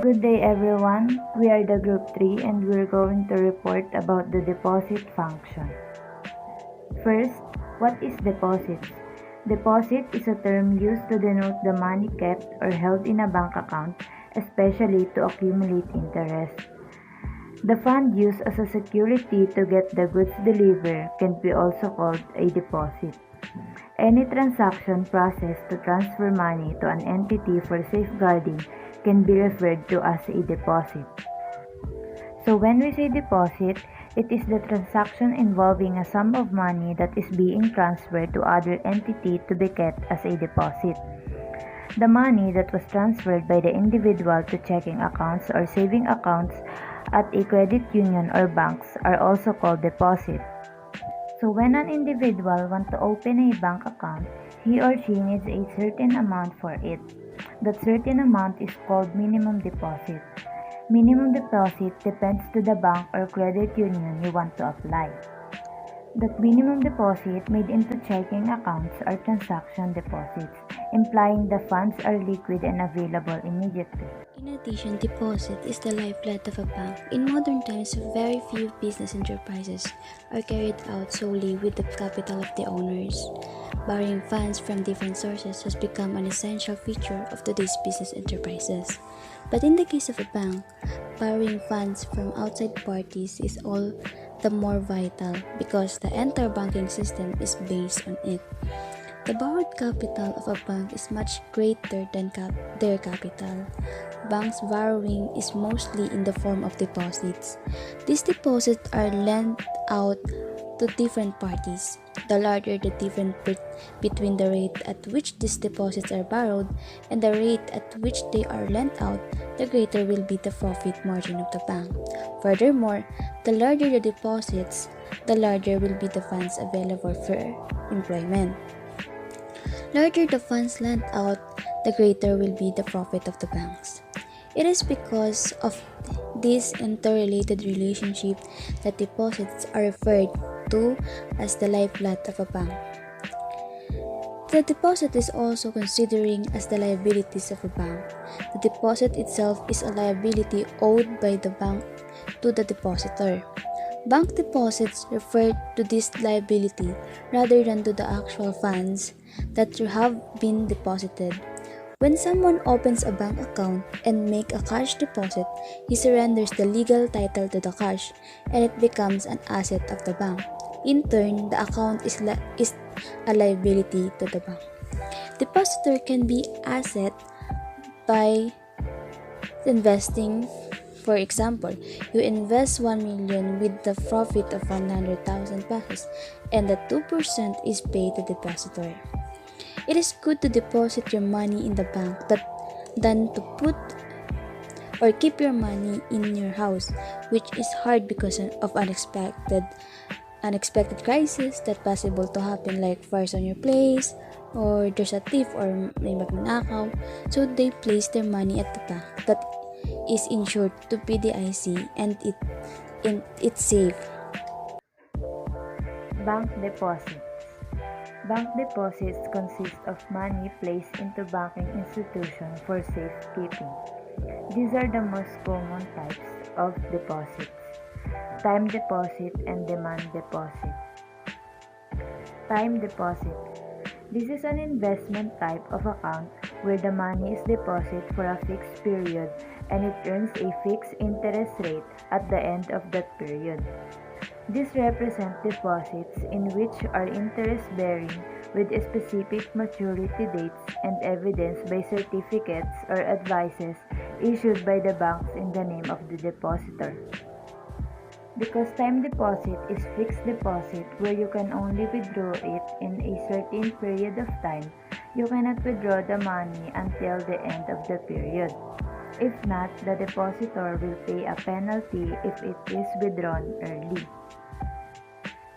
Good day everyone. We are the group 3 and we're going to report about the deposit function. First, what is deposit? Deposit is a term used to denote the money kept or held in a bank account, especially to accumulate interest. The fund used as a security to get the goods delivered can be also called a deposit. Any transaction processed to transfer money to an entity for safeguarding can be referred to as a deposit. So when we say deposit, it is the transaction involving a sum of money that is being transferred to other entity to be kept as a deposit. The money that was transferred by the individual to checking accounts or saving accounts at a credit union or banks are also called deposit. So when an individual wants to open a bank account, he or she needs a certain amount for it. That certain amount is called minimum deposit. Minimum deposit depends to the bank or credit union you want to apply. That minimum deposit made into checking accounts are transaction deposits, implying the funds are liquid and available immediately. In addition, deposit is the lifeblood of a bank. In modern times, very few business enterprises are carried out solely with the capital of the owners. Borrowing funds from different sources has become an essential feature of today's business enterprises. But in the case of a bank, borrowing funds from outside parties is all the more vital because the entire banking system is based on it. The borrowed capital of a bank is much greater than their capital. Banks' borrowing is mostly in the form of deposits. These deposits are lent out to different parties. The larger the difference between the rate at which these deposits are borrowed and the rate at which they are lent out, the greater will be the profit margin of the bank. Furthermore, the larger the deposits, the larger will be the funds available for employment. Larger the funds lent out, the greater will be the profit of the banks. It is because of this interrelated relationship that deposits are referred to as the lifeblood of a bank. The deposit is also considering as the liabilities of a bank. The deposit itself is a liability owed by the bank to the depositor. Bank deposits refer to this liability rather than to the actual funds that have been deposited. When someone opens a bank account and makes a cash deposit, he surrenders the legal title to the cash and it becomes an asset of the bank. In turn, the account is a liability to the bank. Depositor can be asset by investing. For example, you invest 1 million with the profit of 100,000 pesos and the 2% is paid to the depositor. It is good to deposit your money in the bank than to put or keep your money in your house, which is hard because of unexpected crisis that possible to happen, like fires on your place or there's a thief or may magnanakaw. So they place their money at the bank that is insured to PDIC and it's safe. Bank deposits. Bank deposits consist of money placed into banking institutions for safekeeping. These are the most common types of deposits: time deposit and demand deposit. Time deposit. This is an investment type of account where the money is deposited for a fixed period and it earns a fixed interest rate at the end of that period. These represent deposits in which are interest-bearing with specific maturity dates and evidenced by certificates or advices issued by the banks in the name of the depositor. Because time deposit is fixed deposit where you can only withdraw it in a certain period of time, you cannot withdraw the money until the end of the period. If not, the depositor will pay a penalty if it is withdrawn early.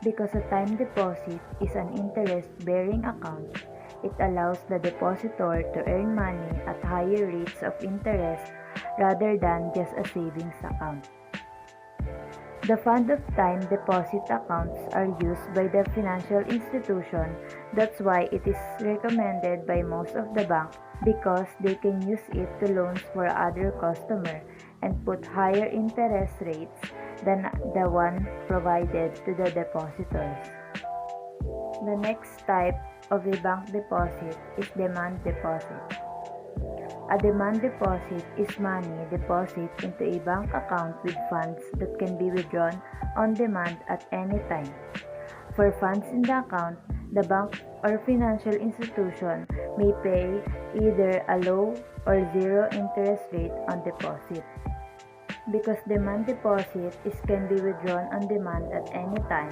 Because a time deposit is an interest-bearing account, it allows the depositor to earn money at higher rates of interest rather than just a savings account. The fund of time deposit accounts are used by the financial institution. That's why it is recommended by most of the banks because they can use it to loans for other customers and put higher interest rates than the one provided to the depositors. The next type of a bank deposit is demand deposit. A demand deposit is money deposited into a bank account with funds that can be withdrawn on demand at any time. For funds in the account, the bank or financial institution may pay either a low or zero interest rate on deposit. Because demand deposit can be withdrawn on demand at any time,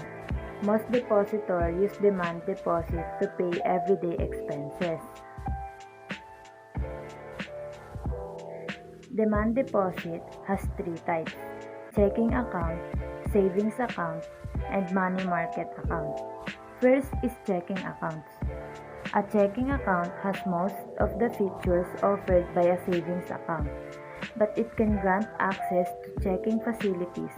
most depositors use demand deposit to pay everyday expenses. Demand deposit has three types: checking account, savings account, and money market account. First is checking accounts. A checking account has most of the features offered by a savings account, but it can grant access to checking facilities.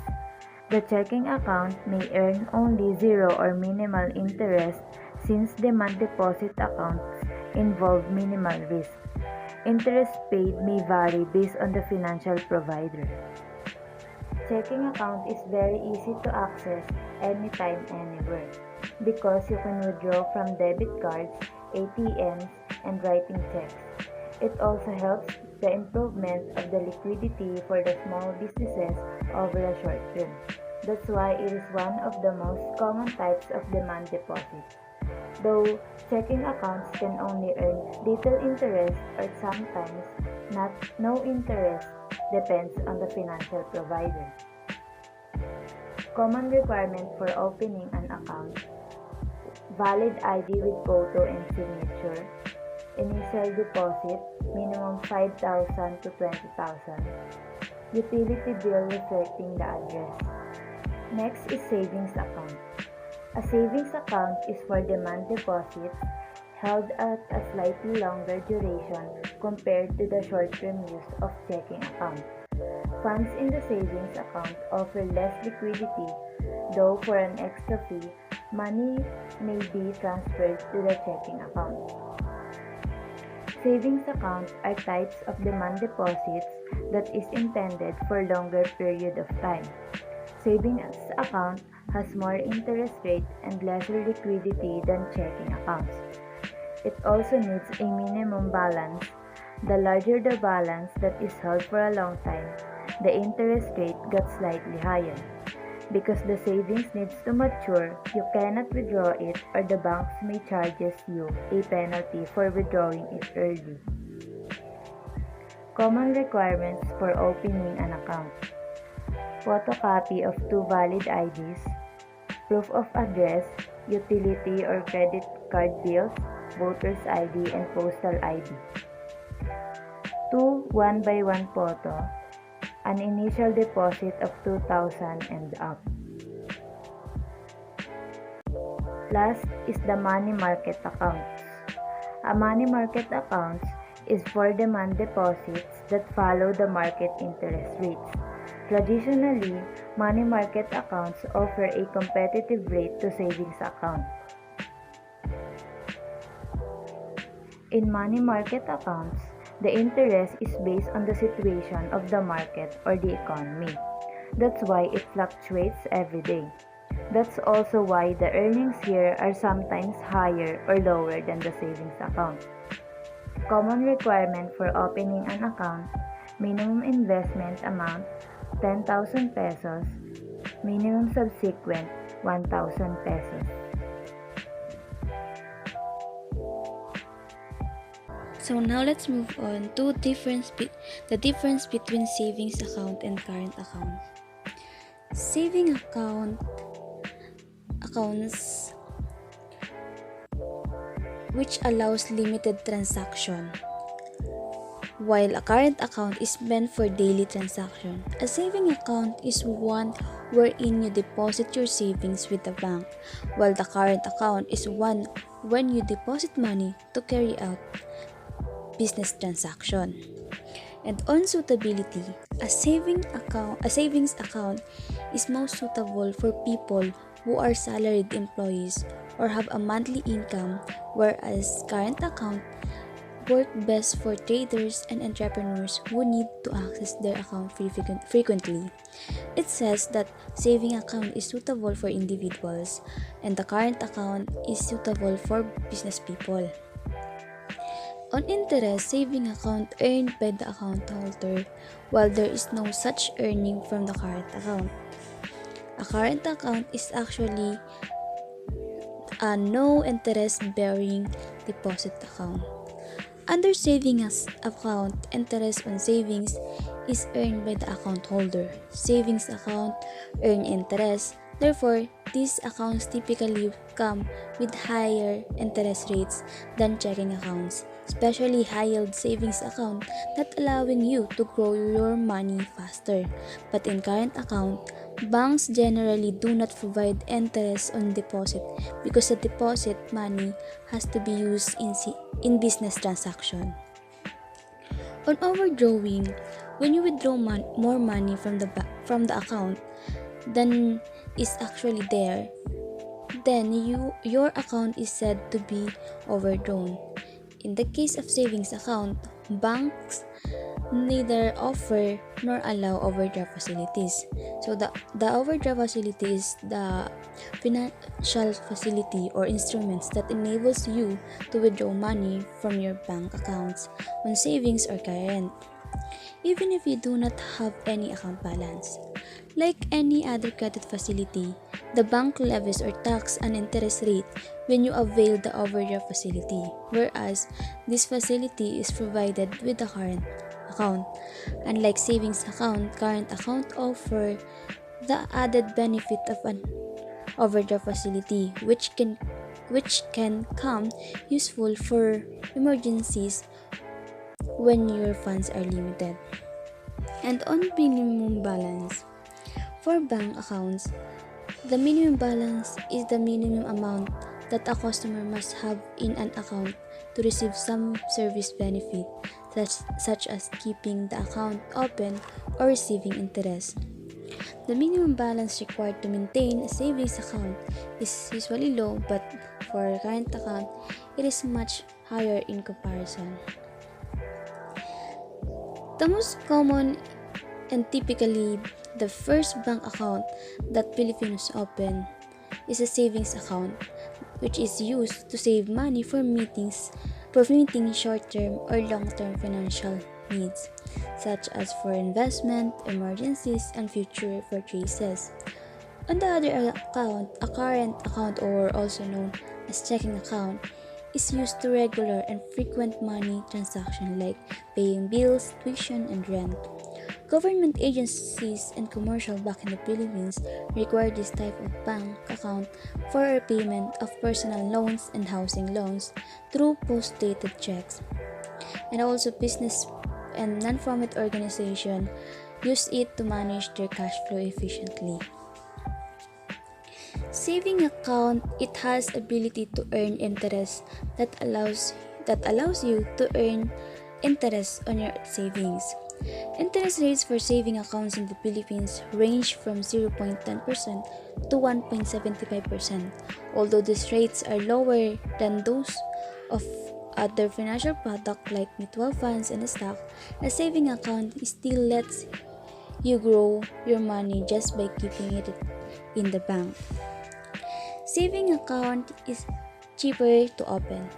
The checking account may earn only zero or minimal interest since demand deposit accounts involve minimal risk. Interest paid may vary based on the financial provider. Checking account is very easy to access anytime, anywhere because you can withdraw from debit cards, ATMs, and writing checks. It also helps the improvement of the liquidity for the small businesses over a short term. That's why it is one of the most common types of demand deposits. Though checking accounts can only earn little interest or sometimes no interest, depends on the financial provider. Common requirement for opening an account: valid ID with photo and signature, initial deposit, minimum 5,000 to 20,000, utility bill reflecting the address. Next is savings account. A savings account is for demand deposits held at a slightly longer duration compared to the short-term use of checking account. Funds in the savings account offer less liquidity, though for an extra fee, money may be transferred to the checking account. Savings accounts are types of demand deposits that is intended for longer period of time. Savings account has more interest rate and lesser liquidity than checking accounts. It also needs a minimum balance. The larger the balance that is held for a long time, the interest rate gets slightly higher. Because the savings needs to mature, you cannot withdraw it or the banks may charges you a penalty for withdrawing it early. Common requirements for opening an account: photocopy of 2 valid IDs, proof of address, utility or credit card bills, voter's ID, and postal ID. 2 1x1 photo, an initial deposit of 2,000 and up. Last is the money market accounts. A money market account is for demand deposits that follow the market interest rates. Traditionally, money market accounts offer a competitive rate to savings accounts. In money market accounts, the interest is based on the situation of the market or the economy. That's why it fluctuates every day. That's also why the earnings here are sometimes higher or lower than the savings account. Common requirement for opening an account: minimum investment amount 10,000 pesos, minimum subsequent 1,000 pesos. So now let's move on to the difference between savings account and current account. Saving accounts which allows limited transaction, while a current account is meant for daily transaction. A saving account is one wherein you deposit your savings with the bank, while the current account is one when you deposit money to carry out business transaction. And on suitability, a savings account is most suitable for people who are salaried employees or have a monthly income, whereas current account work best for traders and entrepreneurs who need to access their account frequently. It says that saving account is suitable for individuals and the current account is suitable for business people. On interest, saving account earned by the account holder, while there is no such earning from the current account. A current account is actually a no interest bearing deposit account. Under savings account, interest on savings is earned by the account holder. Savings account earn interest. Therefore, these accounts typically come with higher interest rates than checking accounts, especially high-yield savings account that allowing you to grow your money faster. But in current account, banks generally do not provide interest on deposit because the deposit money has to be used in business transaction. On overdrawing, when you withdraw more money from the account than is actually there, then your account is said to be overdrawn. In the case of savings account, banks neither offer nor allow overdraft facilities. So the overdraft facility is the financial facility or instruments that enables you to withdraw money from your bank accounts on savings or current, even if you do not have any account balance. Like any other credit facility, the bank levies or tax an interest rate when you avail the overdraft facility, whereas this facility is provided with the current account. Unlike savings account, current account offer the added benefit of an overdraft facility which can come useful for emergencies when your funds are limited. And on minimum balance, for bank accounts, the minimum balance is the minimum amount that a customer must have in an account to receive some service benefit, such as keeping the account open or receiving interest. The minimum balance required to maintain a savings account is usually low, but for a current account, it is much higher in comparison. The most common and typically the first bank account that Filipinos open is a savings account, which is used to save money for meeting short-term or long-term financial needs, such as for investment, emergencies, and future purchases. On the other account, a current account, or also known as checking account, is used to regular and frequent money transactions like paying bills, tuition, and rent. Government agencies and commercial bank in the Philippines require this type of bank account for repayment of personal loans and housing loans through post-dated checks. And also business and non-profit organizations use it to manage their cash flow efficiently. Saving account, it has ability to earn interest that allows you to earn interest on your savings. Interest rates for saving accounts in the Philippines range from 0.10% to 1.75%. Although these rates are lower than those of other financial products like mutual funds and stock, a saving account still lets you grow your money just by keeping it in the bank. Saving account is cheaper to open.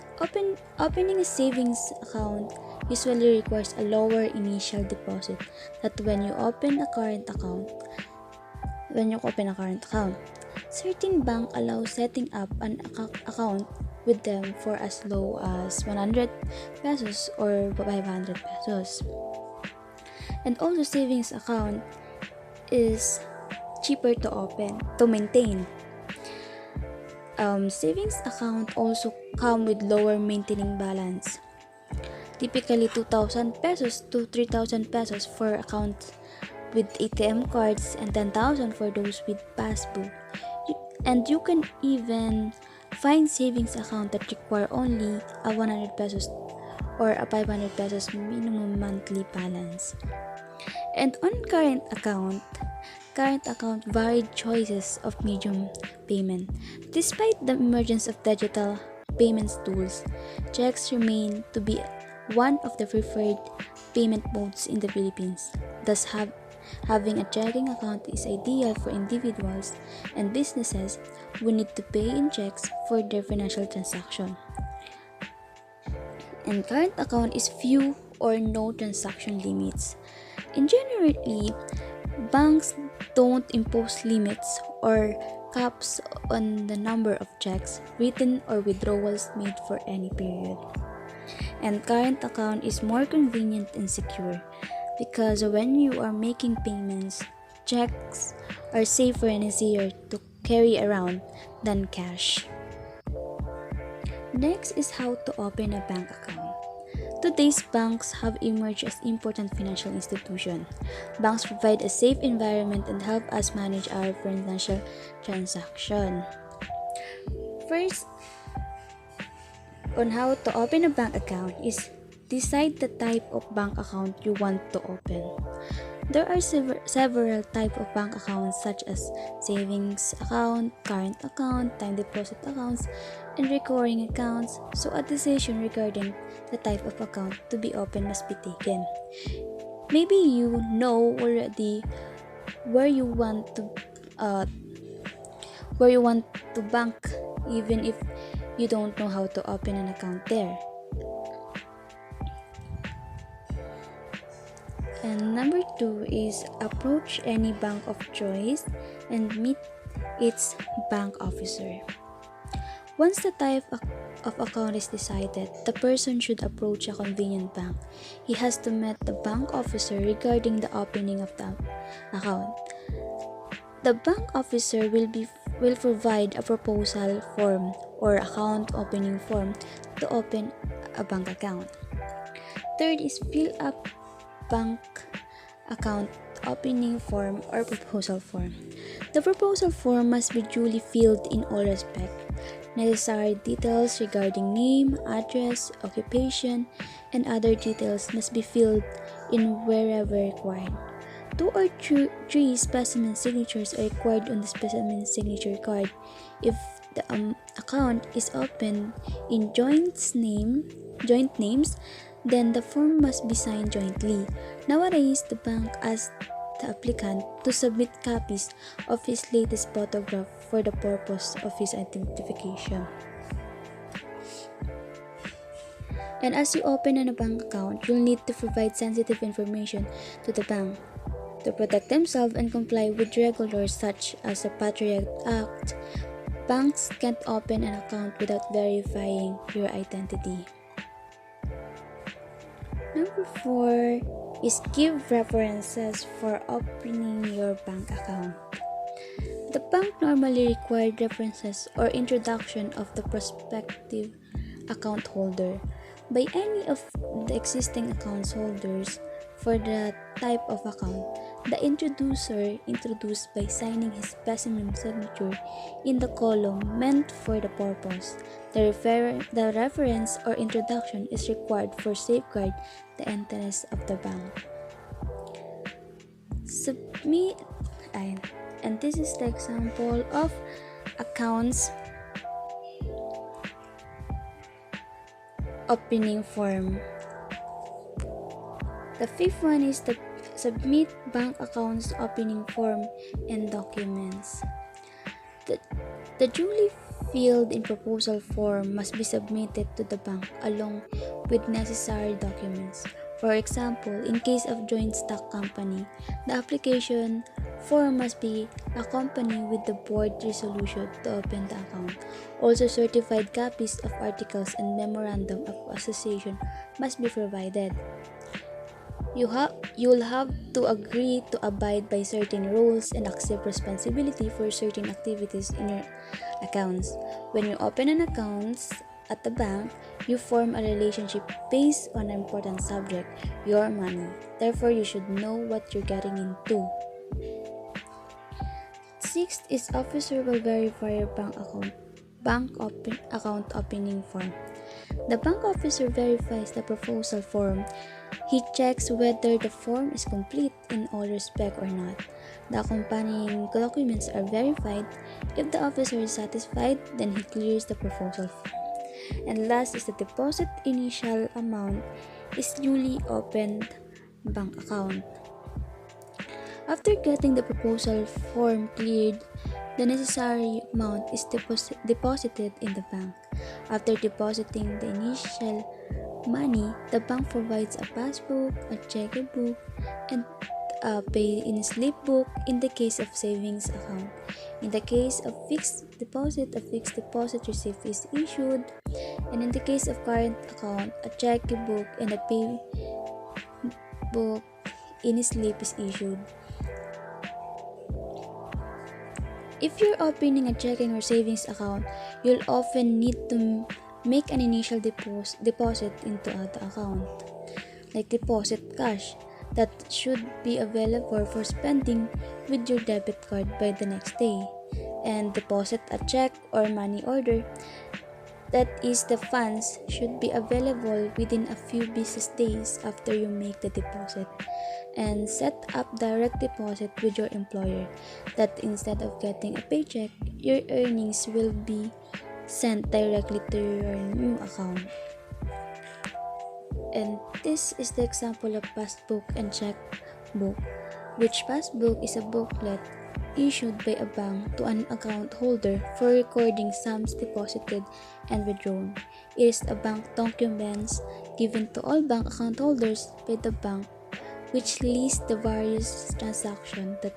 Opening a savings account usually requires a lower initial deposit than when you open a current account. Certain bank allow setting up an account with them for as low as 100 pesos or 500 pesos. And also savings account is cheaper to maintain. Savings account also come with lower maintaining balance. Typically 2,000 pesos to 3,000 pesos for accounts with ATM cards and 10,000 for those with passbook. And you can even find savings account that require only a 100 pesos or a 500 pesos minimum monthly balance. And on current account, current account varied choices of medium payment. Despite the emergence of digital payments tools, checks remain to be one of the preferred payment modes in the Philippines. Thus, having a checking account is ideal for individuals and businesses who need to pay in checks for their financial transaction. And current account is few or no transaction limits. In generally, banks don't impose limits or caps on the number of checks written or withdrawals made for any period. And current account is more convenient and secure because when you are making payments, checks are safer and easier to carry around than cash. Next is how to open a bank account. Today's banks have emerged as important financial institutions. Banks provide a safe environment and help us manage our financial transaction. First, on how to open a bank account is decide the type of bank account you want to open. There are several types of bank accounts such as savings account, current account, time deposit accounts, and recurring accounts, so a decision regarding the type of account to be opened must be taken. Maybe you know already where you want to uh, bank even if you don't know how to open an account there. And number 2 is approach any bank of choice and meet its bank officer. Once the type of account is decided, the person should approach a convenient bank. He has to meet the bank officer regarding the opening of the account. The bank officer will provide a proposal form or account opening form to open a bank account. Third is fill up bank account opening form or proposal form. The proposal form must be duly filled in all respects. Necessary details regarding name, address, occupation, and other details must be filled in wherever required. 2 or 3 specimen signatures are required on the specimen signature card. If the account is opened in joint names, then the form must be signed jointly. Nowadays, the bank asks the applicant to submit copies of his latest photograph for the purpose of his identification. And as you open a bank account, you'll need to provide sensitive information to the bank. To protect themselves and comply with regulations such as the Patriot Act, banks can't open an account without verifying your identity. Number 4 is give references for opening your bank account. The bank normally requires references or introduction of the prospective account holder by any of the existing account holders for the type of account. The introducer introduced by signing his specimen signature in the column meant for the purpose. The reference or introduction is required for safeguard the interest of the bank. Submit and this is the example of accounts opening form. The 5th one is the submit bank accounts opening form and documents. The duly filled in proposal form must be submitted to the bank along with necessary documents. For example, in case of joint stock company, the application form must be accompanied with the board resolution to open the account. Also, certified copies of articles and memorandum of association must be provided. You'll have to agree to abide by certain rules and accept responsibility for certain activities in your accounts. When you open an account at the bank, you form a relationship based on an important subject, your money. Therefore, you should know what you're getting into. 6th is officer will verify your bank account opening form. The bank officer verifies the proposal form He checks whether the form is complete in all respect or not. The accompanying documents are verified. If the officer is satisfied, then he clears the proposal form. And last is the deposit initial amount is newly opened bank account. After getting the proposal form cleared, the necessary amount is deposited in the bank. After depositing the initial money, the bank provides a passbook, a checkbook, and a pay-in-slip book in the case of savings account. In the case of fixed deposit, a fixed deposit receipt is issued, and in the case of current account, a checkbook and a pay book in slip is issued. If you're opening a checking or savings account, you'll often need to make an initial deposit into the account, like deposit cash that should be available for spending with your debit card by the next day, and deposit a check or money order. That is, the funds should be available within a few business days after you make the deposit. And set up direct deposit with your employer, that instead of getting a paycheck, your earnings will be sent directly to your new account. And this is the example of passbook and checkbook, which passbook is a booklet issued by a bank to an account holder for recording sums deposited and withdrawn. It is a bank documents given to all bank account holders by the bank, which lists the various transactions that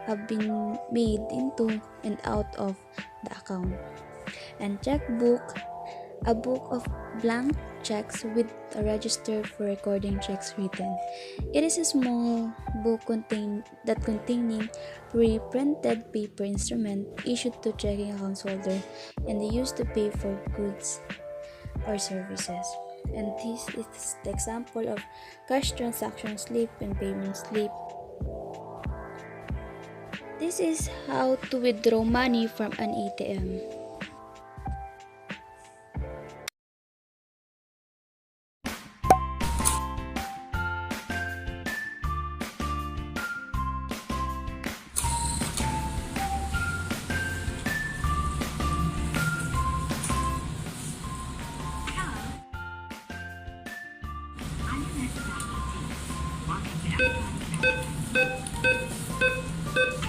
have been made into and out of the account. And checkbook, a book of blank checks with a register for recording checks written. It is a small book containing reprinted paper instrument issued to checking account holder and they used to pay for goods or services. And this is the example of cash transaction slip and payment slip. This is how to withdraw money from an ATM.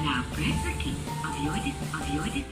Now press the key of your section.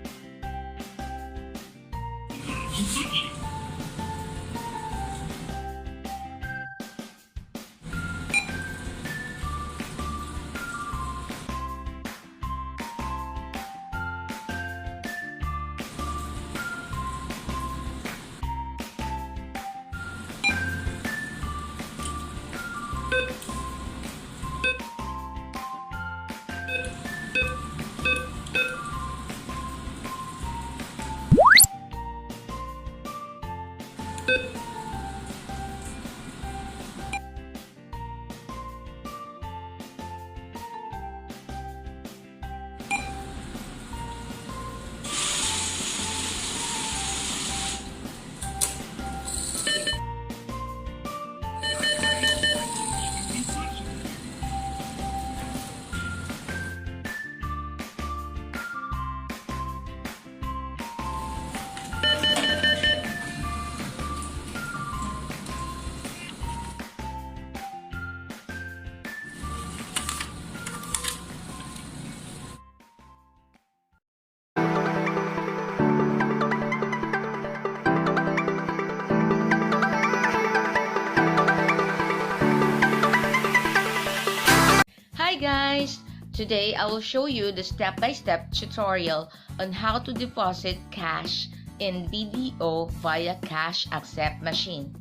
Hi guys! Today I will show you the step-by-step tutorial on how to deposit cash in BDO via Cash Accept machine.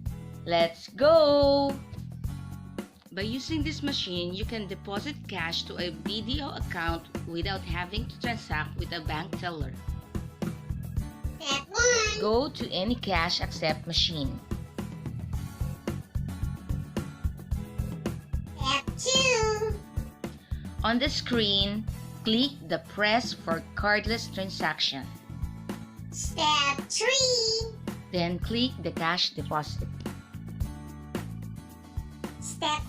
Let's go! By using this machine, you can deposit cash to a BDO account without having to transact with a bank teller. Step 1. Go to any Cash Accept machine. Step 2. On the screen, click the Press for Cardless Transaction. Step 3. Then click the Cash Deposit. Step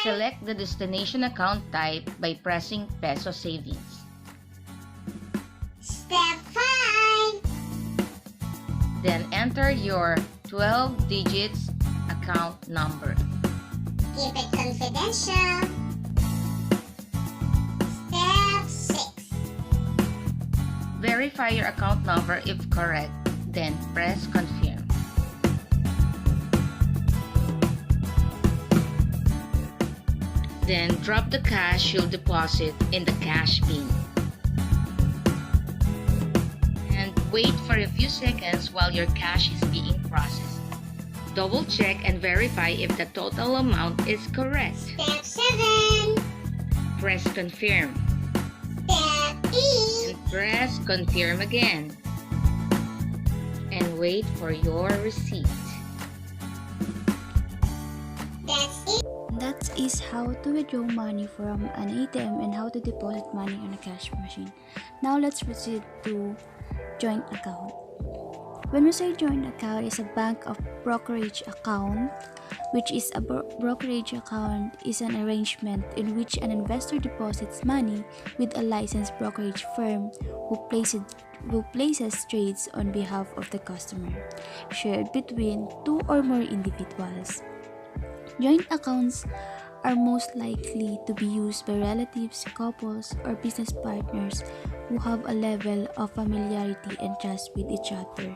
Select the destination account type by pressing Peso Savings. Step 5. Then enter your 12 digits account number. Keep it confidential. Step 6. Verify your account number if correct, then press confirm. Then drop the cash you'll deposit in the cash bin. And wait for a few seconds while your cash is being processed. Double check and verify if the total amount is correct. Step 7. Press confirm Step 8. and press confirm again. And wait for your receipt. That's it. That is how to withdraw money from an ATM and how to deposit money on a cash machine. Now let's proceed to joint account. When we say joint account, is a bank of brokerage account, which is a brokerage account is an arrangement in which an investor deposits money with a licensed brokerage firm who places trades on behalf of the customer, shared between two or more individuals. Joint accounts are most likely to be used by relatives, couples, or business partners who have a level of familiarity and trust with each other.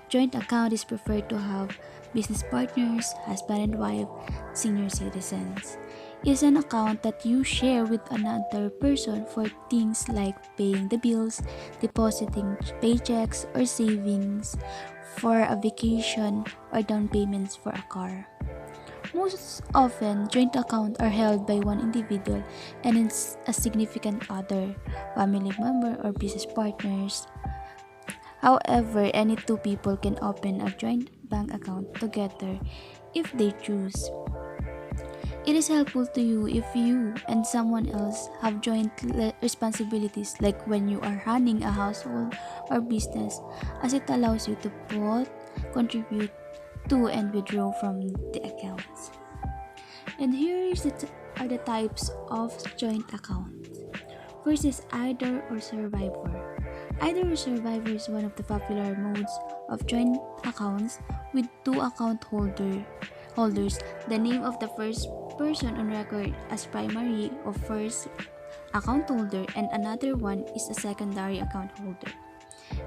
Joint account is preferred to have business partners, husband and wife, senior citizens. It is an account that you share with another person for things like paying the bills, depositing paychecks or savings for a vacation or down payments for a car. Most often, joint accounts are held by one individual and it's a significant other, family member, or business partners. However, any two people can open a joint bank account together if they choose. It is helpful to you if you and someone else have joint responsibilities, like when you are running a household or business, as it allows you to both contribute to and withdraw from the accounts. And here are the types of joint accounts. First is either or survivor. Either or survivor is one of the popular modes of joint accounts with two account holders. The name of the first person on record as primary or first account holder and another one is a secondary account holder.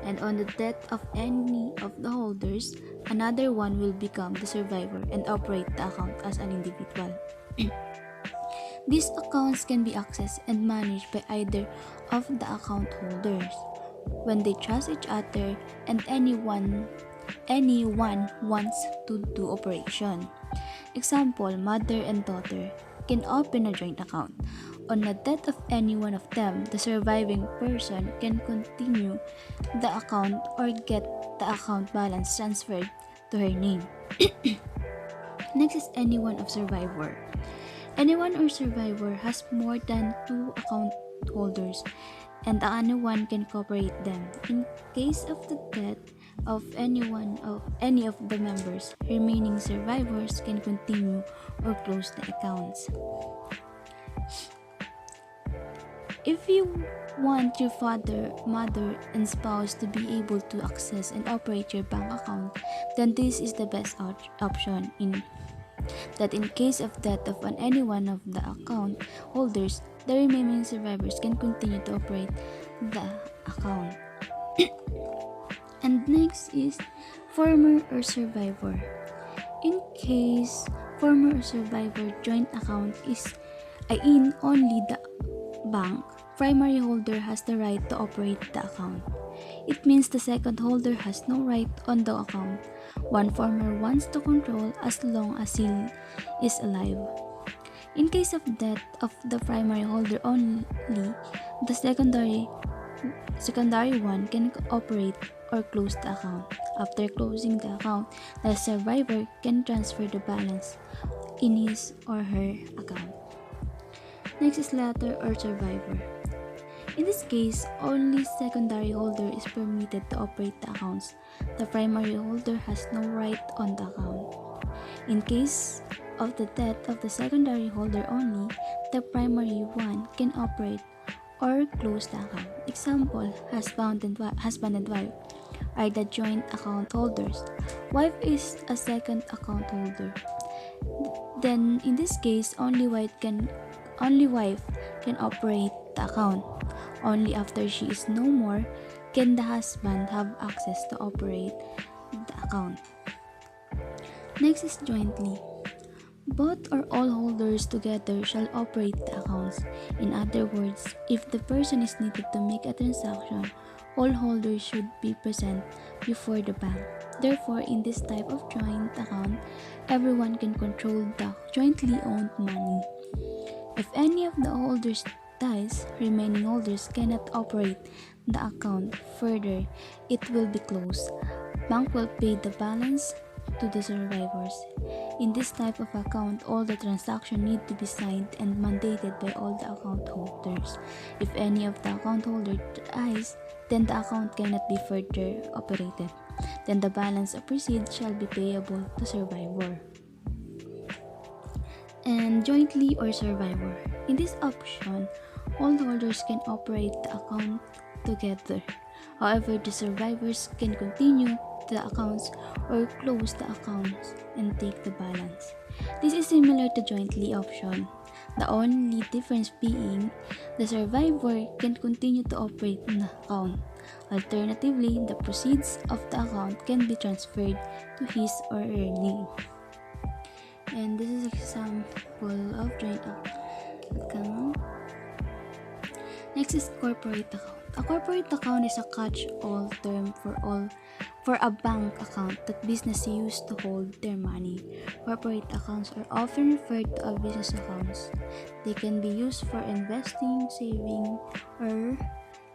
And on the death of any of the holders, another one will become the survivor and operate the account as an individual. These accounts can be accessed and managed by either of the account holders when they trust each other and anyone wants to do operation. Example, mother and daughter can open a joint account. On the death of any one of them, the surviving person can continue the account or get the account balance transferred to her name. Next is anyone of survivor. Anyone or survivor has more than two account holders and anyone can cooperate them. In case of the death of any of the members, remaining survivors can continue or close the accounts. If you want your father, mother, and spouse to be able to access and operate your bank account, then this is the best option in case of death of any one of the account holders, the remaining survivors can continue to operate the account. And next is former or survivor. In case former or survivor joint account is in only the bank, primary holder has the right to operate the account. It means the second holder has no right on the account. One former wants to control as long as he is alive. In case of death of the primary holder only, the secondary one can operate or close the account. After closing the account, the survivor can transfer the balance in his or her account. Next is latter or survivor. In this case, only secondary holder is permitted to operate the accounts. The primary holder has no right on the account. In case of the death of the secondary holder only, the primary one can operate or close the account. Example, husband and wife are the joint account holders. Wife is a second account holder. Then in this case, only wife can operate the account. Only after she is no more can the husband have access to operate the account. Next is jointly. Both or all holders together shall operate the accounts. In other words, if the person is needed to make a transaction, all holders should be present before the bank. Therefore, in this type of joint account, everyone can control the jointly owned money. If any of the holders dies, remaining holders cannot operate the account further. It will be closed. Bank will pay the balance to the survivors. In this type of account, all the transactions need to be signed and mandated by all the account holders. If any of the account holder dies, then the account cannot be further operated. Then the balance of proceeds shall be payable to survivor. And jointly or survivor. In this option, all holders can operate the account together. However, the survivors can continue the accounts or close the accounts and take the balance. This is similar to jointly option. The only difference being the survivor can continue to operate the account. Alternatively, the proceeds of the account can be transferred to his or her name. And this is example of joint account. Next is corporate account. A corporate account is a catch-all term for a bank account that business use to hold their money. Corporate accounts are often referred to as business accounts. They can be used for investing, saving, or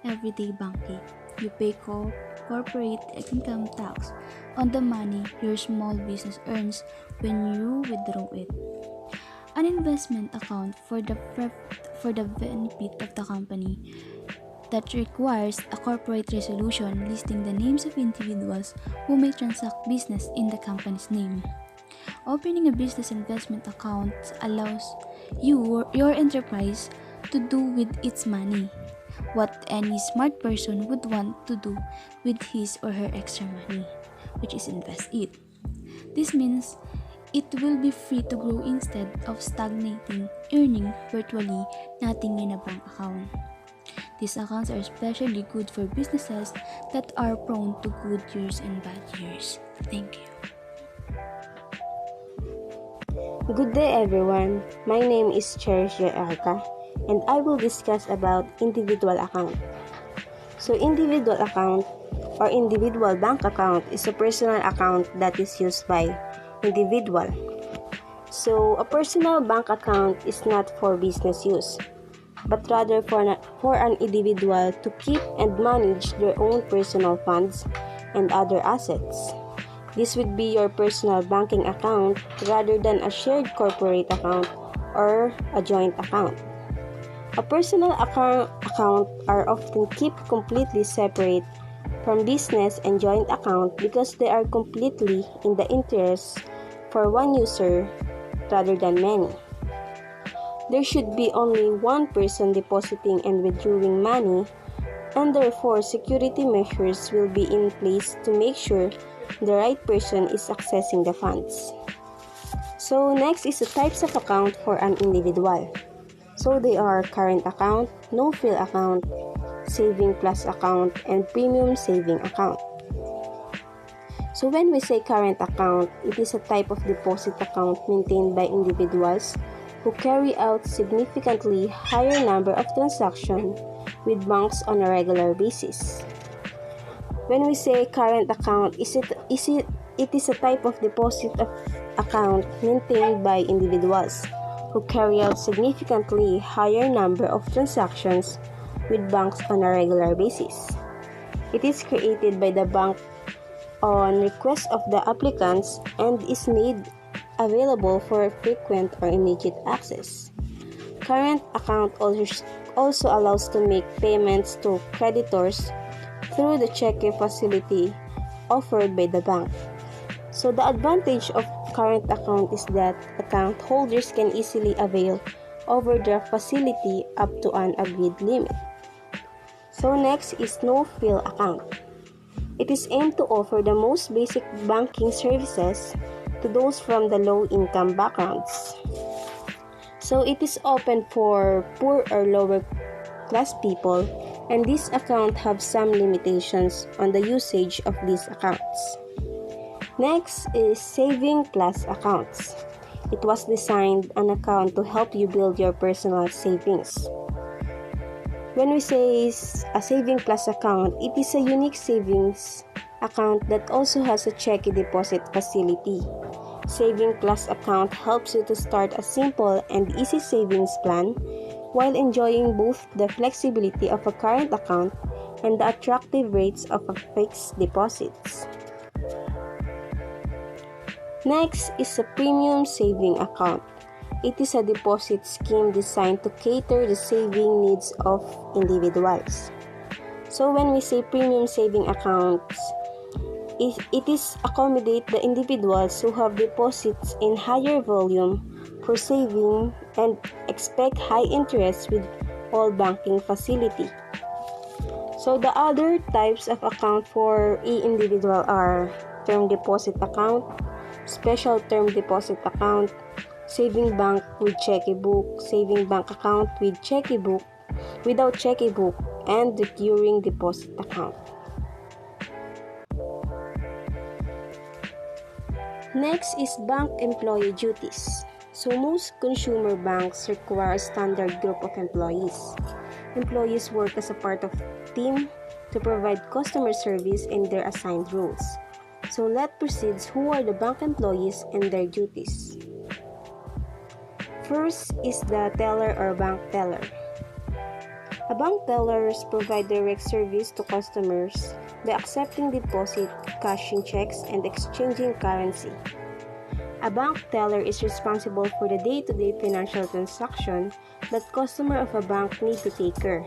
everyday banking. You pay corporate income tax on the money your small business earns when you withdraw it. An investment account for the benefit of the company that requires a corporate resolution listing the names of individuals who may transact business in the company's name. Opening a business investment account allows your enterprise to do with its money what any smart person would want to do with his or her extra money, which is invest it. This means it will be free to grow instead of stagnating, earning virtually nothing in a bank account. These accounts are especially good for businesses that are prone to good years and bad years. Thank you. Good day everyone. My name is Cherish Joy Arca, and I will discuss about individual account. So individual account or individual bank account is a personal account that is used by individual. So a personal bank account is not for business use, but rather for an individual to keep and manage their own personal funds and other assets. This would be your personal banking account rather than a shared corporate account or a joint account. A personal account are often kept completely separate from business and joint account because they are completely in the interest for one user rather than many. There should be only one person depositing and withdrawing money, and therefore security measures will be in place to make sure the right person is accessing the funds. So next is the types of account for an individual. So they are current account, no-frill account, saving plus account, and premium saving account. So when we say current account, it is a type of deposit account maintained by individuals who carry out significantly higher number of transactions with banks on a regular basis. When we say current account, it is a type of deposit account maintained by individuals who carry out significantly higher number of transactions with banks on a regular basis. It is created by the bank on request of the applicants and is made available for frequent or immediate access. Current account also allows to make payments to creditors through the checking facility offered by the bank. So the advantage of current account is that account holders can easily avail overdraft facility up to an agreed limit. So next is no-frill account. It is aimed to offer the most basic banking services to those from the low-income backgrounds. So it is open for poor or lower class people, and this account have some limitations on the usage of these accounts. Next is Saving Plus accounts. It was designed an account to help you build your personal savings. When we say a Saving Plus account, it is a unique savings account that also has a check deposit facility. Saving Plus account helps you to start a simple and easy savings plan while enjoying both the flexibility of a current account and the attractive rates of a fixed deposits. Next is a Premium Saving Account. It is a deposit scheme designed to cater the saving needs of individuals. So when we say Premium Saving Accounts, it is accommodate the individuals who have deposits in higher volume for saving and expect high interest with all banking facility. So the other types of account for individual are term deposit account, special term deposit account, saving bank with checkbook, saving bank account with checkbook, without checkbook, and recurring deposit account. Next is bank employee duties. So most consumer banks require a standard group of employees. Employees work as a part of a team to provide customer service in their assigned roles. So let's proceed who are the bank employees and their duties. First is the teller or bank teller. A bank tellers provide direct service to customers by accepting deposit, cashing checks, and exchanging currency. A bank teller is responsible for the day-to-day financial transaction that customer of a bank need to take care.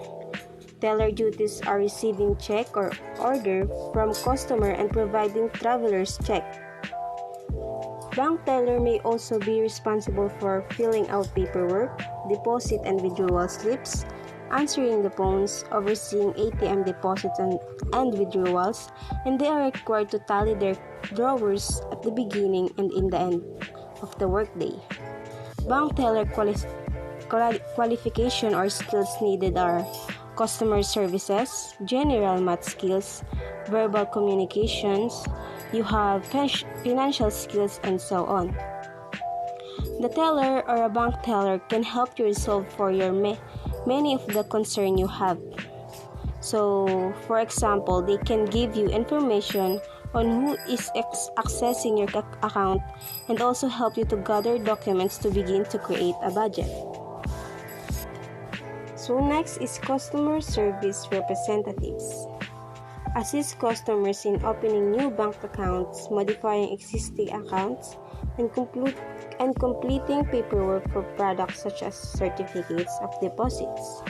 Teller duties are receiving check or order from customer and providing traveler's check. Bank teller may also be responsible for filling out paperwork, deposit and withdrawal slips, answering the phones, overseeing ATM deposits and withdrawals, and they are required to tally their drawers at the beginning and in the end of the workday. Bank teller qualification or skills needed are customer services, general math skills, verbal communications, you have financial skills, and so on. The teller or a bank teller can help you resolve for your many of the concern you have. So, for example, they can give you information on who is accessing your account and also help you to gather documents to begin to create a budget. So next is customer service representatives. Assist customers in opening new bank accounts, modifying existing accounts, and completing paperwork for products such as certificates of deposits.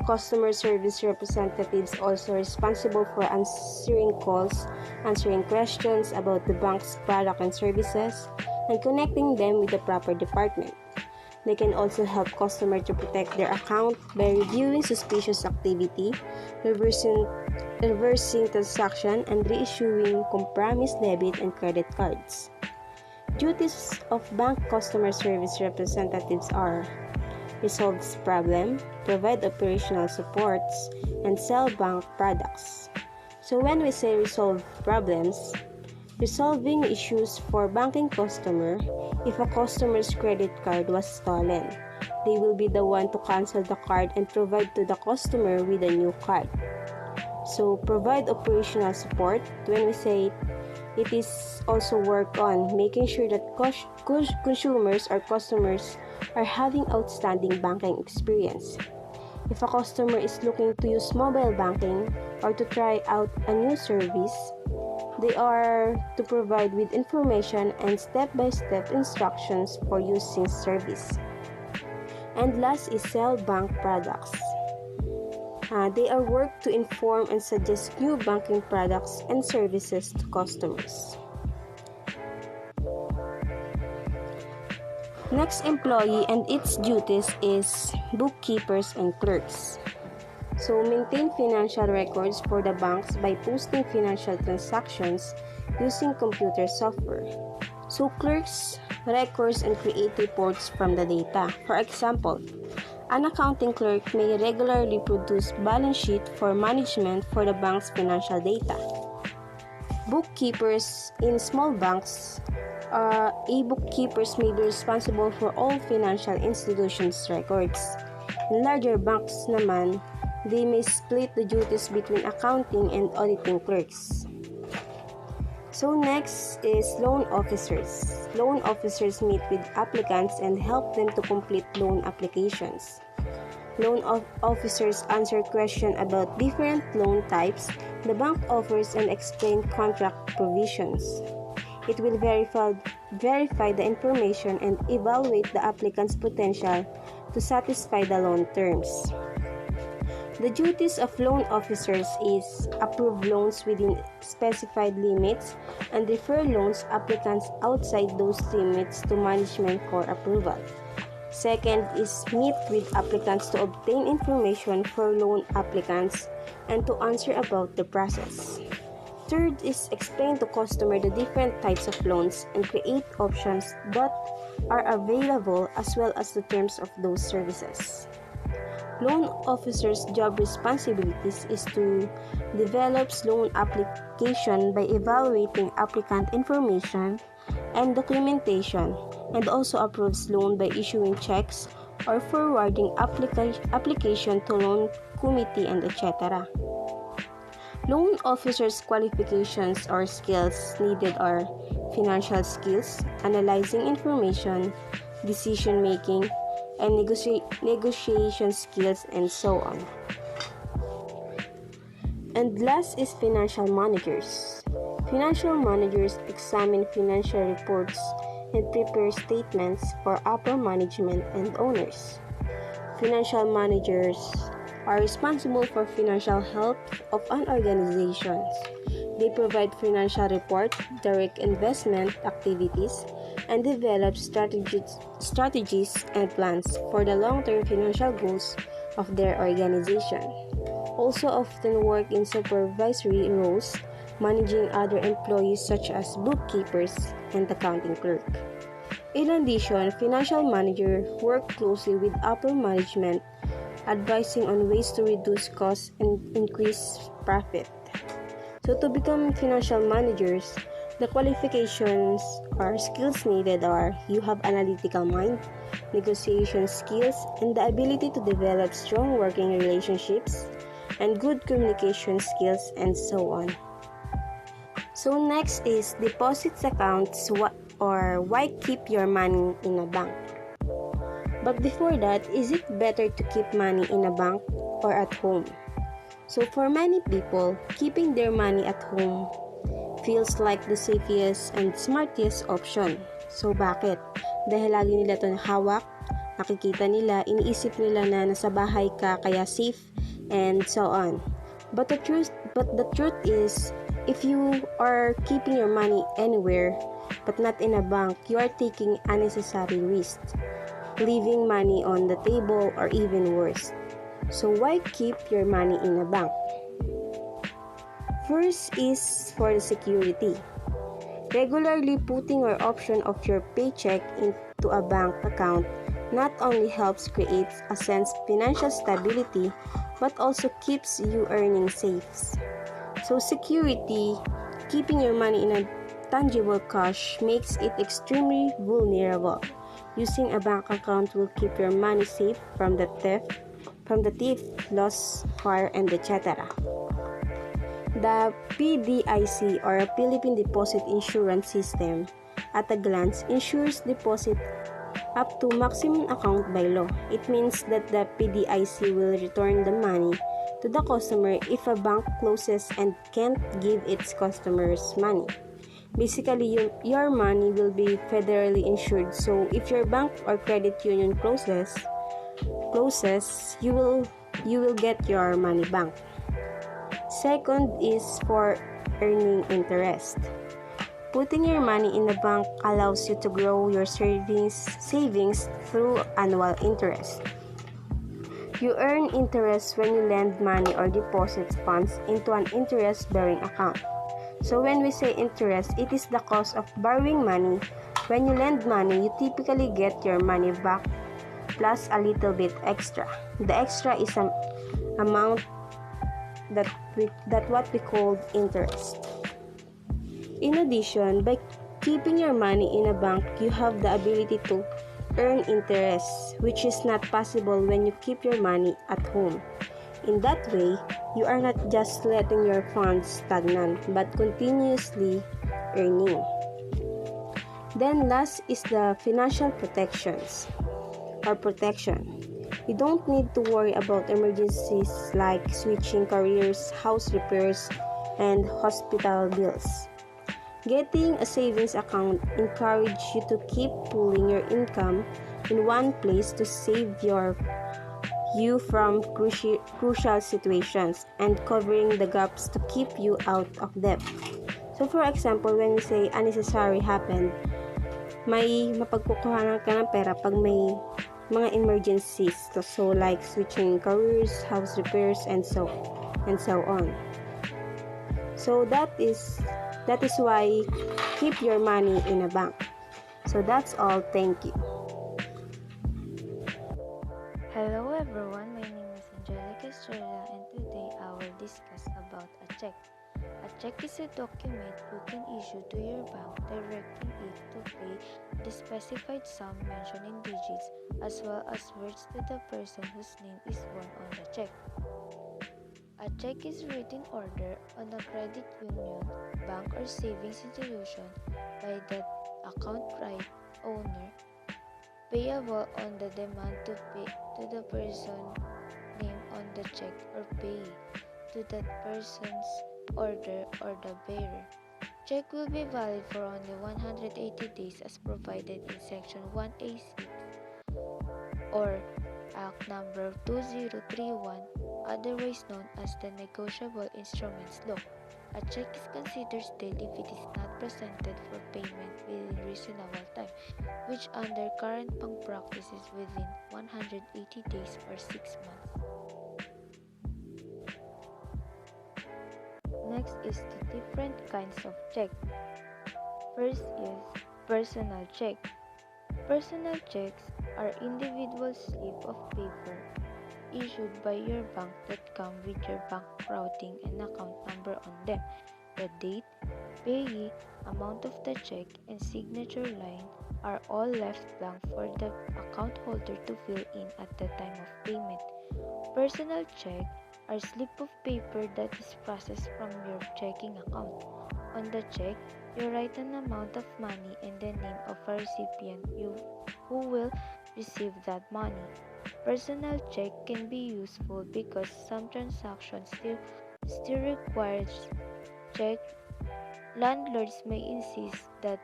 Customer service representatives also responsible for answering calls, answering questions about the bank's product and services, and connecting them with the proper department. They can also help customers to protect their account by reviewing suspicious activity, reversing transaction, and reissuing compromised debit and credit cards. Duties of bank customer service representatives are resolve problem, provide operational supports, and sell bank products. So when we say resolve problems, resolving issues for banking customer. If a customer's credit card was stolen, they will be the one to cancel the card and provide to the customer with a new card. So provide operational support. When we say it is also work on making sure that consumers or customers are having outstanding banking experience. If a customer is looking to use mobile banking or to try out a new service, they are to provide with information and step-by-step instructions for using service. And last is sell bank products. They are work to inform and suggest new banking products and services to customers. Next employee and its duties is bookkeepers and clerks. So maintain financial records for the banks by posting financial transactions using computer software. So clerks records and create reports from the data. For example, an accounting clerk may regularly produce balance sheet for management for the bank's financial data. Bookkeepers in small banks, bookkeepers may be responsible for all financial institutions' records. In larger banks naman, they may split the duties between accounting and auditing clerks. So next is loan officers. Loan officers meet with applicants and help them to complete loan applications. Loan officers answer questions about different loan types the bank offers and explain contract provisions. It will verify the information and evaluate the applicant's potential to satisfy the loan terms. The duties of loan officers is approve loans within specified limits and refer loans applicants outside those limits to management for approval. Second is meet with applicants to obtain information for loan applicants and to answer about the process. Third is explain to customer the different types of loans and create options that are available as well as the terms of those services. Loan officers' job responsibilities is to develop loan application by evaluating applicant information and documentation, and also approves loan by issuing checks or forwarding application to loan committee and etc. Loan officers' qualifications or skills needed are financial skills, analyzing information, decision making, and negotiation skills, and so on. And last is financial managers. Financial managers examine financial reports and prepare statements for upper management and owners. Financial managers are responsible for financial health of an organization. They provide financial report, direct investment activities, and develop strategies and plans for the long-term financial goals of their organization. Also often work in supervisory roles, managing other employees such as bookkeepers and accounting clerk. In addition, financial managers work closely with upper management, advising on ways to reduce costs and increase profit. So to become financial managers, the qualifications or skills needed are you have analytical mind, negotiation skills, and the ability to develop strong working relationships, and good communication skills, and so on. So next is deposits accounts or why keep your money in a bank. But before that, is it better to keep money in a bank or at home? So for many people, keeping their money at home feels like the safest and smartest option. So bakit? Dahil lagi nila ito hawak, nakikita nila, iniisip nila na nasa bahay ka kaya safe, and so on. But the truth is, if you are keeping your money anywhere but not in a bank, you are taking unnecessary risks, leaving money on the table, or even worse. So why keep your money in a bank? First is for the security. Regularly putting or option of your paycheck into a bank account not only helps create a sense of financial stability but also keeps you earning safe. So security, keeping your money in a tangible cash makes it extremely vulnerable. Using a bank account will keep your money safe from the thief, loss, fire, and etc. The PDIC or Philippine Deposit Insurance System at a glance insures deposit up to maximum account by law. It means that the PDIC will return the money to the customer if a bank closes and can't give its customers money. Basically, your money will be federally insured. So if your bank or credit union closes, you will get your money back. Second is for earning interest. Putting your money in a bank allows you to grow your savings through annual interest. You earn interest when you lend money or deposit funds into an interest-bearing account. So when we say interest, it is the cost of borrowing money. When you lend money, you typically get your money back plus a little bit extra. The extra is an amount that what we call interest. In addition, by keeping your money in a bank, you have the ability to earn interest, which is not possible when you keep your money at home. In that way, you are not just letting your funds stagnant, but continuously earning. Then last is the financial protection. You don't need to worry about emergencies like switching careers, house repairs, and hospital bills. Getting a savings account encourages you to keep pooling your income in one place to save you from crucial situations and covering the gaps to keep you out of debt. So for example, when we say unnecessary happened, may mapagkukuhanan ka ng pera pag may mga emergencies. So like switching careers, house repairs, and so on. So that is why keep your money in a bank. So that's all. Thank you. Hello everyone, my name is Angelica, Estrella, and today I will discuss about a check. A check is a document you can issue to your bank directing it to pay the specified sum mentioned in digits as well as words to the person whose name is borne on the check. A check is written order on a credit union, bank or savings institution by the account right owner, payable on the demand to pay to the person named on the check or pay to that person's order or the bearer. Check will be valid for only 180 days as provided in Section 1A6 or Act Number 2031, otherwise known as the Negotiable Instruments Law. A check is considered stale if it is not presented for payment within reasonable time, which under current bank practice is within 180 days or 6 months. Next is the different kinds of check. First is personal check. Personal checks are individual slip of paper issued by your bank that come with your bank routing and account number on them. The date, payee, amount of the check, and signature line are all left blank for the account holder to fill in at the time of payment. Personal check are slip of paper that is processed from your checking account. On the check, you write an amount of money and the name of a recipient who will receive that money. Personal check can be useful because some transactions still requires check. Landlords may insist that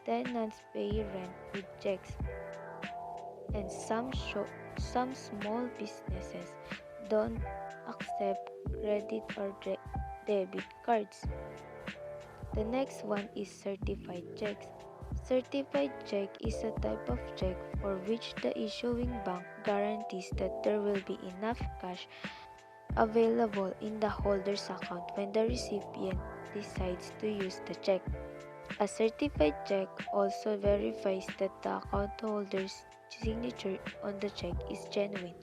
tenants pay rent with checks, and some small businesses don't accept credit or debit cards. The next one is certified checks. Certified check is a type of check for which the issuing bank guarantees that there will be enough cash available in the holder's account when the recipient decides to use the check. A certified check also verifies that the account holder's signature on the check is genuine.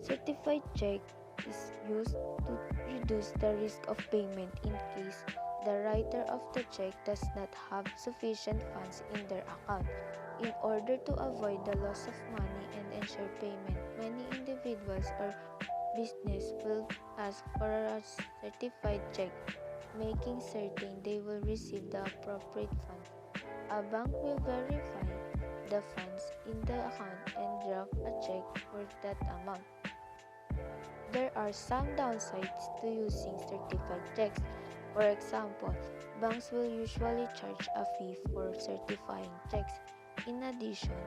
Certified check is used to reduce the risk of payment in case the writer of the check does not have sufficient funds in their account. In order to avoid the loss of money and ensure payment, many individuals or business will ask for a certified check, making certain they will receive the appropriate funds. A bank will verify the funds in the account and draft a check for that amount. There are some downsides to using certified checks. For example, banks will usually charge a fee for certifying checks. In addition,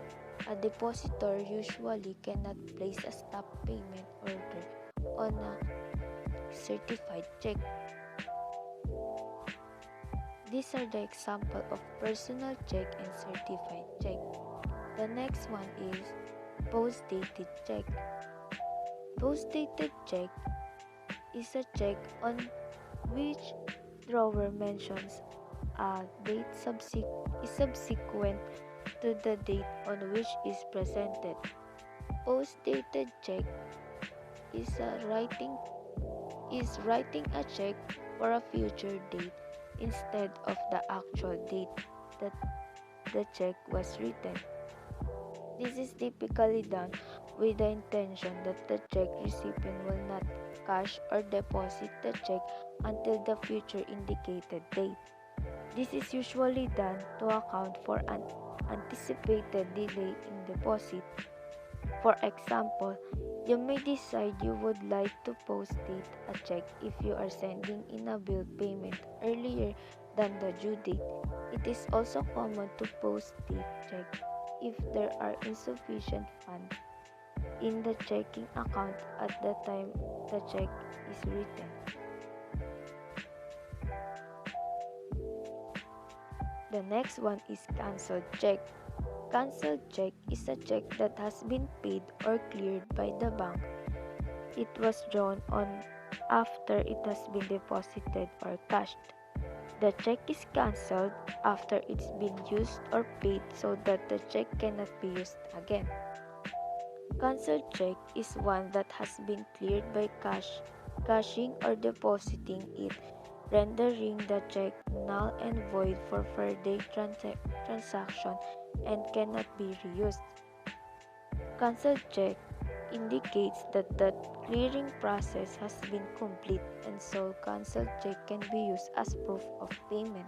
a depositor usually cannot place a stop payment order on a certified check. These are the example of personal check and certified check. The next one is post-dated check. Post-dated check is a check on which drawer mentions a date subsequent to the date on which is presented. Post-dated check is writing a check for a future date instead of the actual date that the check was written. This is typically done with the intention that the check recipient will not cash or deposit the check until the future indicated date. This is usually done to account for an anticipated delay in deposit. For example, you may decide you would like to post-date a check if you are sending in a bill payment earlier than the due date. It is also common to post-date check if there are insufficient funds in the checking account at the time the check is written. The next one is canceled check. Canceled check is a check that has been paid or cleared by the bank. It was drawn on after it has been deposited or cashed. The check is canceled after it's been used or paid so that the check cannot be used again. Canceled check is one that has been cleared by cashing or depositing it, rendering the check null and void for further transaction and cannot be reused. Canceled check indicates that the clearing process has been complete and so canceled check can be used as proof of payment.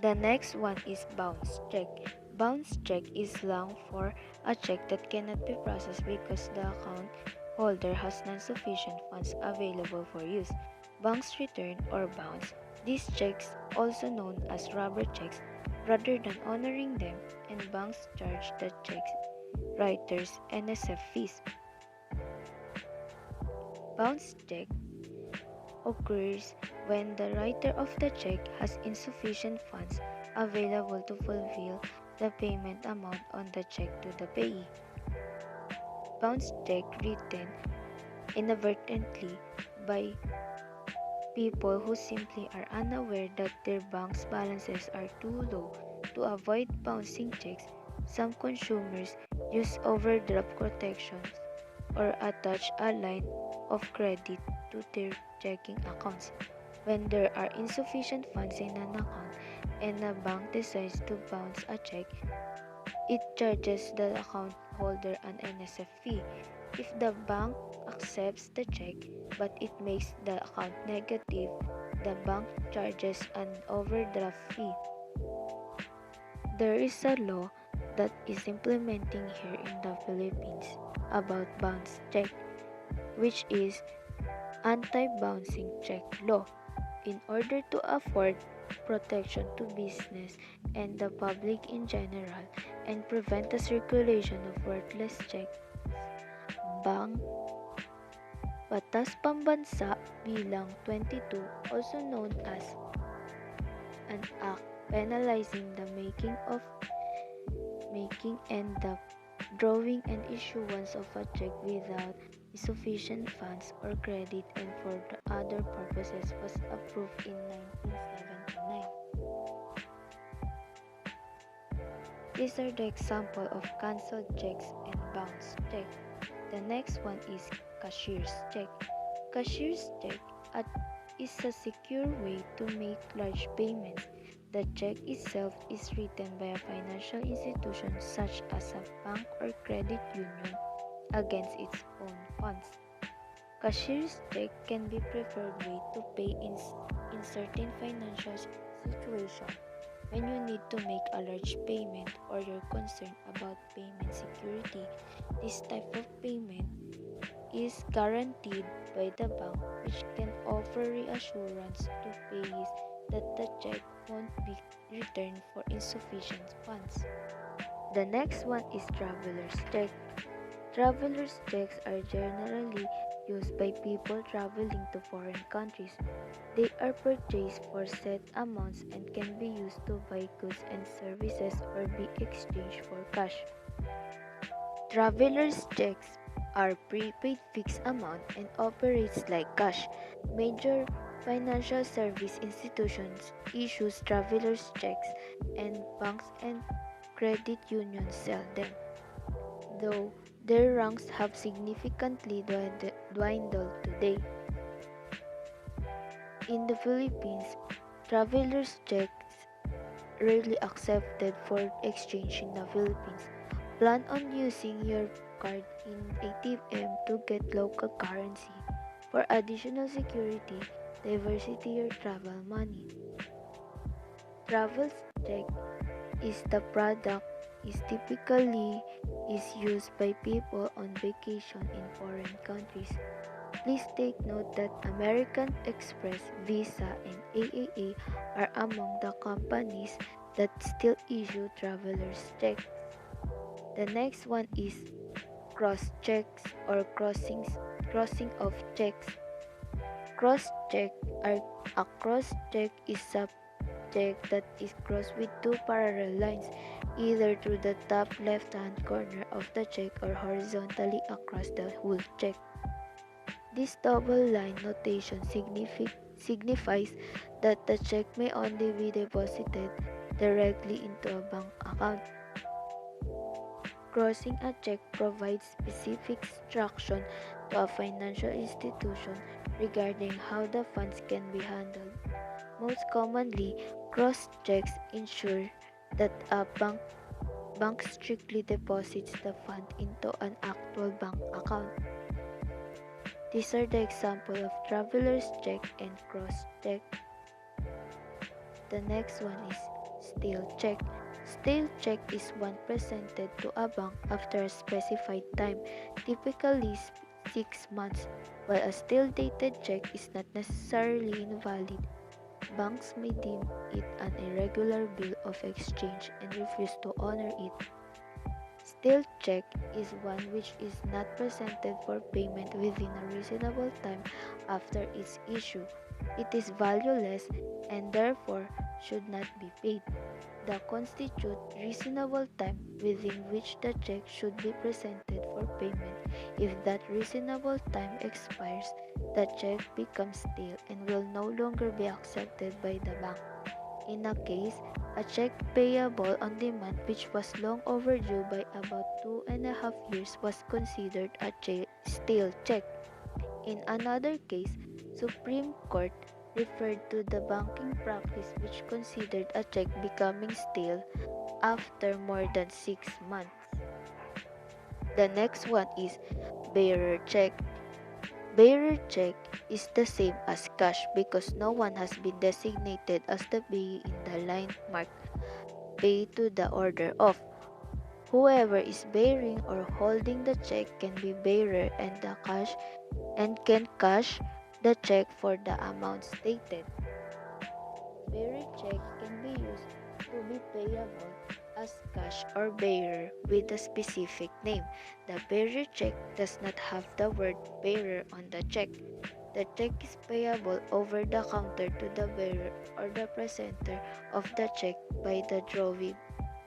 The next one is bounce check. Bounce check is slang for a check that cannot be processed because the account holder has non-sufficient funds available for use. Banks return or bounce these checks, also known as rubber checks, rather than honoring them, and banks charge the checks writers NSF fees. Bounce check occurs when the writer of the check has insufficient funds available to fulfill the payment amount on the check to the payee. Bounce check written inadvertently by people who simply are unaware that their bank's balances are too low. To avoid bouncing checks, some consumers use overdraft protections or attach a line of credit to their checking accounts. When there are insufficient funds in an account and a bank decides to bounce a check, it charges the account holder an NSF fee. If the bank accepts the check but it makes the account negative, the bank charges an overdraft fee. There is a law that is implementing here in the Philippines about bounce check, which is anti-bouncing check law. In order to afford protection to business and the public in general and prevent the circulation of worthless checks, Bang Batas Pambansa Bilang 22, also known as an act penalizing the making and the drawing and issuance of a check without sufficient funds or credit and for the other purposes, was approved in 1979. These are the example of cancelled checks and bounce check. The next one is cashier's check. Cashier's check is a secure way to make large payments. The check itself is written by a financial institution such as a bank or credit union against its own funds. Cashier's check can be preferred way to pay in certain financial situations when you need to make a large payment or you're concerned about payment security. This type of payment is guaranteed by the bank, which can offer reassurance to payees that the check won't be returned for insufficient funds. The next one is traveler's check. Traveler's checks are generally used by people traveling to foreign countries. They are purchased for set amounts and can be used to buy goods and services or be exchanged for cash. Traveler's checks are prepaid fixed amount and operates like cash. Major financial service institutions issues traveler's checks and banks and credit unions sell them, though their ranks have significantly dwindled today. In the Philippines, traveler's checks rarely accepted for exchange in the Philippines. Plan on using your card in ATM to get local currency. For additional security, diversity your travel money. Travel check is the product is typically is used by people on vacation in foreign countries. Please take note that American Express, Visa, and AAA are among the companies that still issue travelers' checks. The next one is cross checks or crossing of checks. Cross check are a cross check is a check that is crossed with two parallel lines, either through the top left-hand corner of the check or horizontally across the whole check. This double line notation signifies that the check may only be deposited directly into a bank account. Crossing a check provides specific instruction to a financial institution regarding how the funds can be handled. Most commonly, cross checks ensure that a bank strictly deposits the fund into an actual bank account. These are the example of traveler's check and cross check. The next one is stale check. Stale check is one presented to a bank after a specified time, typically 6 months. While a stale dated check is not necessarily invalid, banks may deem it an irregular bill of exchange and refuse to honor it. Stale check is one which is not presented for payment within a reasonable time after its issue. It is valueless and therefore should not be paid. The constitute reasonable time within which the check should be presented for payment. If that reasonable time expires, the check becomes stale and will no longer be accepted by the bank. In a case, a check payable on demand which was long overdue by about 2.5 years was considered a stale check. In another case, Supreme Court referred to the banking practice which considered a check becoming stale after more than 6 months. The next one is bearer check. Bearer check is the same as cash because no one has been designated as the payee in the line marked pay to the order of. Whoever is bearing or holding the check can be bearer and can cash the check for the amount stated. Bearer check can be used to be payable as cash or bearer with a specific name. The bearer check does not have the word bearer on the check. The check is payable over the counter to the bearer or the presenter of the check by the drawing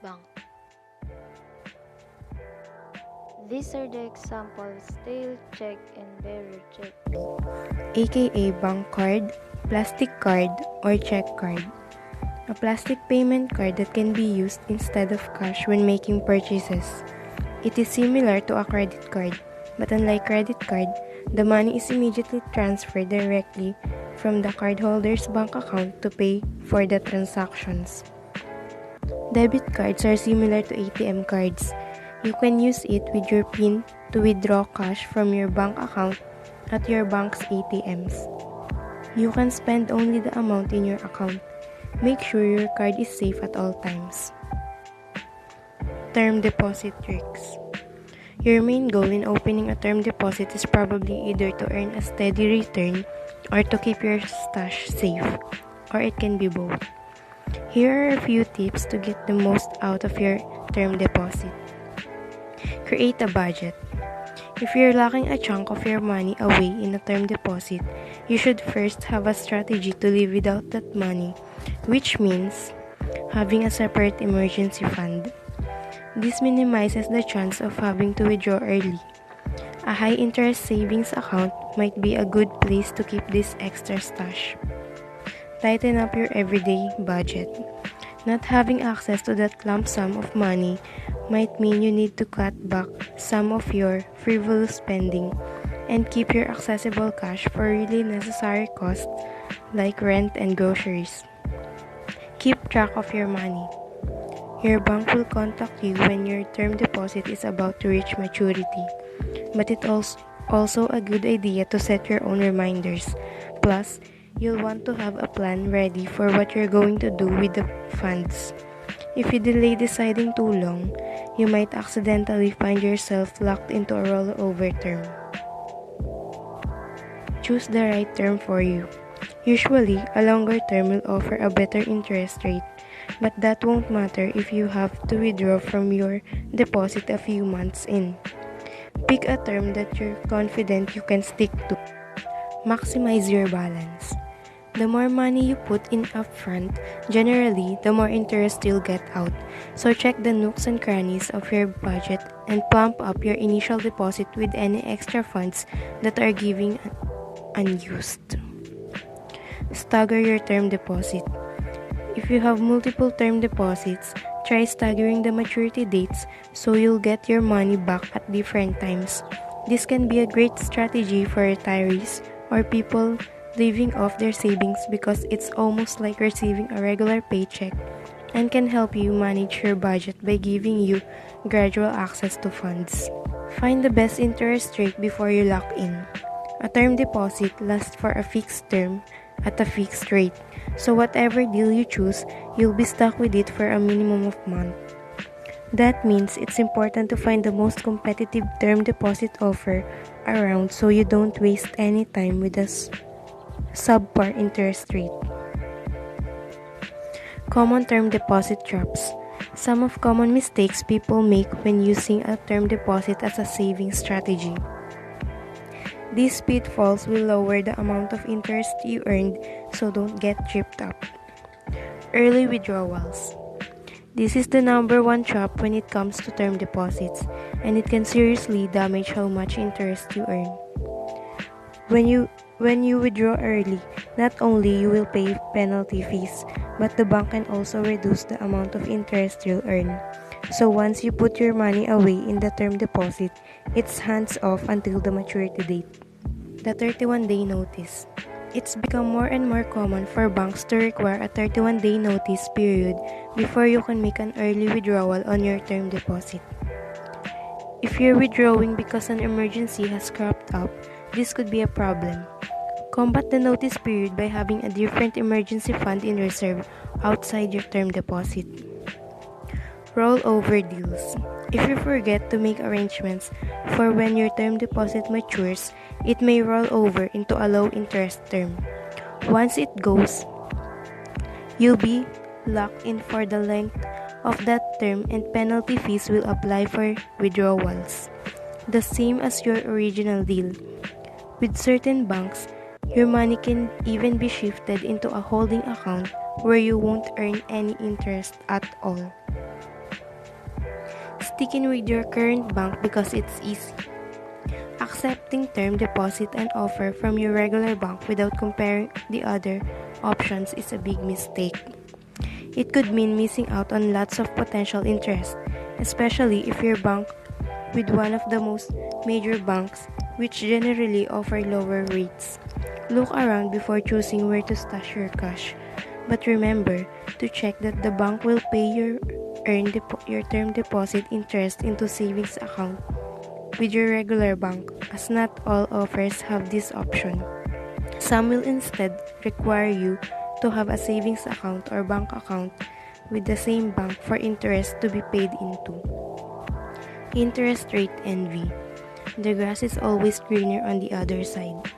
bank. These are the examples: stale check and bearer check. aka bank card, plastic card, or check card. A plastic payment card that can be used instead of cash when making purchases. It is similar to a credit card, but unlike credit card, the money is immediately transferred directly from the cardholder's bank account to pay for the transactions. Debit cards are similar to ATM cards. You can use it with your PIN to withdraw cash from your bank account at your bank's ATMs. You can spend only the amount in your account. Make sure your card is safe at all times. Term deposit tricks. Your main goal in opening a term deposit is probably either to earn a steady return or to keep your stash safe, or it can be both. Here are a few tips to get the most out of your term deposit. Create a budget. If you're locking a chunk of your money away in a term deposit, you should first have a strategy to live without that money, which means having a separate emergency fund. This minimizes the chance of having to withdraw early. A high-interest savings account might be a good place to keep this extra stash. Tighten up your everyday budget. Not having access to that lump sum of money might mean you need to cut back some of your frivolous spending and keep your accessible cash for really necessary costs like rent and groceries. Keep track of your money. Your bank will contact you when your term deposit is about to reach maturity, but it's also a good idea to set your own reminders. Plus, you'll want to have a plan ready for what you're going to do with the funds. If you delay deciding too long, you might accidentally find yourself locked into a rollover term. Choose the right term for you. Usually, a longer term will offer a better interest rate, but that won't matter if you have to withdraw from your deposit a few months in. Pick a term that you're confident you can stick to. Maximize your balance. The more money you put in upfront, generally, the more interest you'll get out. So check the nooks and crannies of your budget and plump up your initial deposit with any extra funds that are giving unused. Stagger your term deposit. If you have multiple term deposits, try staggering the maturity dates so you'll get your money back at different times. This can be a great strategy for retirees or people living off their savings because it's almost like receiving a regular paycheck and can help you manage your budget by giving you gradual access to funds. Find the best interest rate before you lock in. A term deposit lasts for a fixed term at a fixed rate, so whatever deal you choose, you'll be stuck with it for a minimum of month. That means it's important to find the most competitive term deposit offer around so you don't waste any time with a subpar interest rate. Common term deposit traps. Some of common mistakes people make when using a term deposit as a saving strategy. These pitfalls will lower the amount of interest you earned, so don't get tripped up. Early withdrawals. This is the number one trap when it comes to term deposits, and it can seriously damage how much interest you earn. When you withdraw early, not only you will pay penalty fees, but the bank can also reduce the amount of interest you'll earn. So once you put your money away in the term deposit, it's hands off until the maturity date. The 31-day notice. It's become more and more common for banks to require a 31-day notice period before you can make an early withdrawal on your term deposit. If you're withdrawing because an emergency has cropped up, this could be a problem. Combat the notice period by having a different emergency fund in reserve outside your term deposit. Rollover deals. If you forget to make arrangements for when your term deposit matures, it may roll over into a low interest term. Once it goes, you'll be locked in for the length of that term and penalty fees will apply for withdrawals. The same as your original deal. With certain banks, your money can even be shifted into a holding account where you won't earn any interest at all. Sticking with your current bank because it's easy. Accepting term deposit and offer from your regular bank without comparing the other options is a big mistake. It could mean missing out on lots of potential interest, especially if you're banked with one of the most major banks, which generally offer lower rates. Look around before choosing where to stash your cash, but remember to check that the bank will pay your term deposit interest into savings account with your regular bank, as not all offers have this option. Some will instead require you to have a savings account or bank account with the same bank for interest to be paid into. Interest rate envy. The grass is always greener on the other side.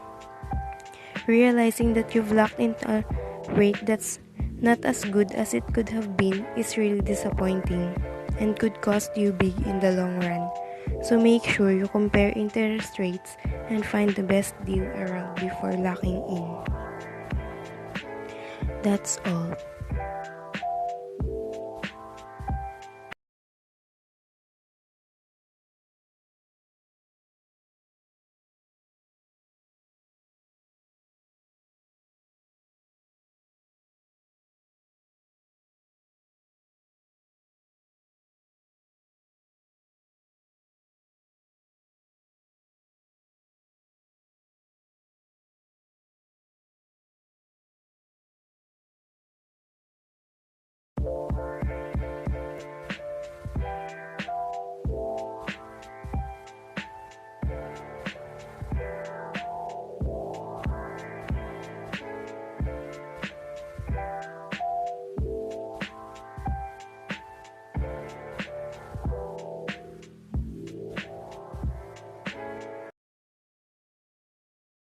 Realizing that you've locked into a rate that's not as good as it could have been is really disappointing and could cost you big in the long run. So make sure you compare interest rates and find the best deal around before locking in. That's all.